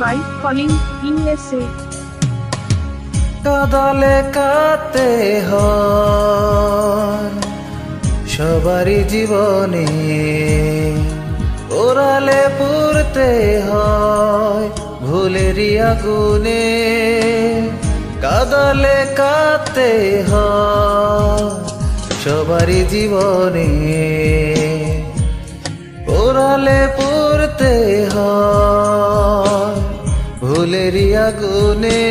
by Calling USA. কাদালে কাতে হয় সবারই জীবনে, ওরালে পুরতে হয় ভুলেরই আগুনে। কাদালে কাতে হয় সবারই জীবনে, ওরালে পুরতে হয় ভুলেরই আগুনে।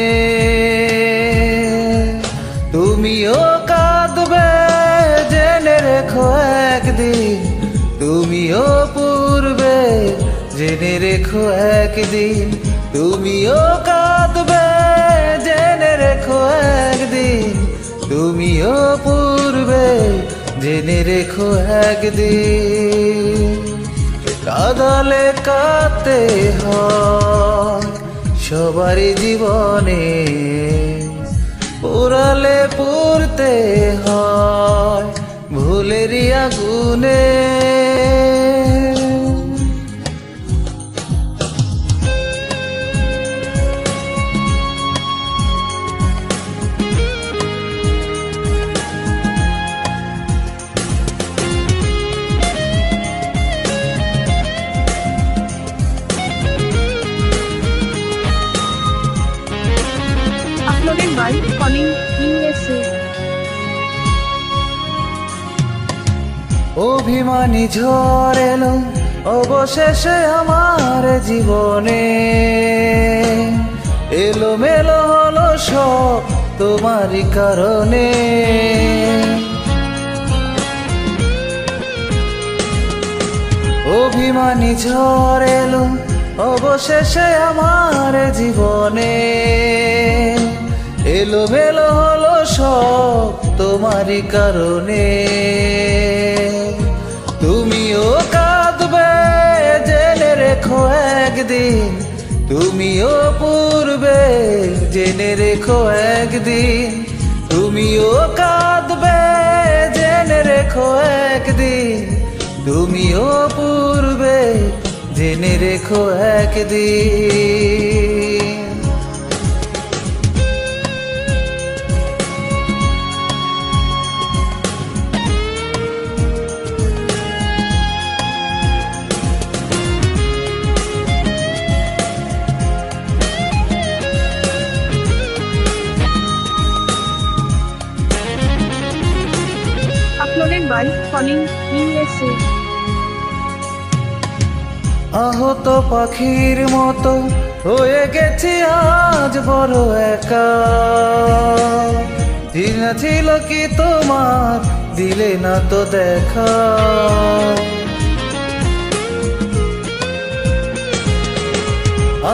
তুমিও কাঁদবে জেনে রেখো একদিন, তুমিও পূর্বে জেনে রেখো একদিন। তুমিও কাঁদবে জেনে রেখো একদিন, তুমিও পূর্বে জেনে রেখো একদিন। কাদালে কাঁদতে হয় সবারই জীবনে, পোড়ালে পুড়তে হয় ভুলেরই আগুনে। Uploaded by Calling USA. অভিমানী ঝড় এলো অবশেষে আমার জীবনে, এলো মেলো হলো সব তোমারই কারণে। অভিমানী ঝড় এলো অবশেষে আমার জীবনে, এলো মেলো হলো সব তোমারই কারণে। তুমিও কাঁদবে জেনে রেখো একদিন, তুমিও পূর্বে জেনে রেখো একদিন। তুমিও কাঁদবে জেনে রেখো একদিন, তুমিও পূর্বে জেনে রেখো একদিন। Uploaded by Calling USA. আহত পাখির মতো হয়ে গেছি আজ বড় একা। ছিল কি তোমার দিলে না তো দেখা।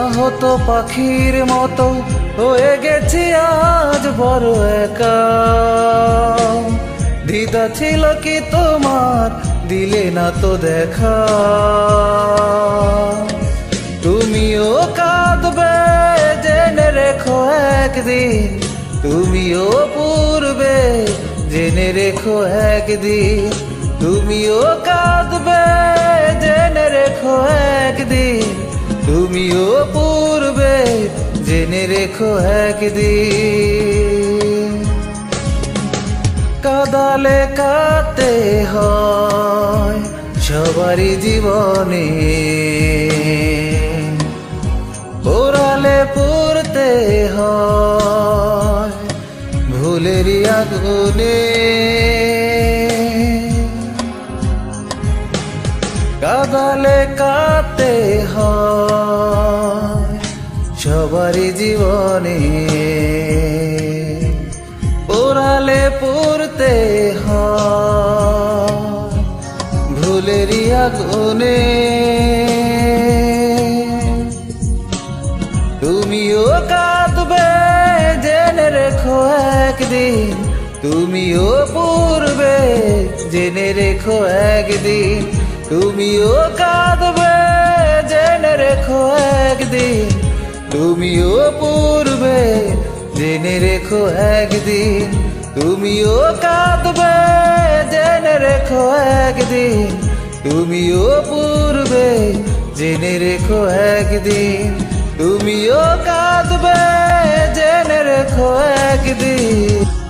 আহত পাখির মতো হয়ে গেছি আজ বড় একা। দিদা ছিল কি তোমার দিলে না তো দেখা। তুমিও কাঁদবে জেনে রেখো একদিন, তুমিও পূর্বে জেনে রেখো একদিন। তুমিও কাঁদবে জেনে রেখো একদিন, তুমিও পূর্বে জেনে রেখো একদিন। কাদালে কাঁদতে হয় সবারই জীবনে, পোড়ালে পুড়তে হয় ভুলেরই আগুনে। কাদালে কাঁদতে হয় সবারই জীবনে, পোড়ালে পুড়তে হয় ভুলেরই আগুনে। তুমিও কাঁদবে জেনে রেখো একদিন, তুমিও পূর্বে জেনে রেখো একদিন। তুমিও কাঁদবে জেনে রেখো একদিন, তুমিও পূর্বে জেনে রেখো একদিন। তুমিও কাঁদবে জেনে রেখো একদিন, তুমিও পূর্বে জেনে রেখো একদিন। তুমিও কাঁদবে জেনে রেখো একদিন।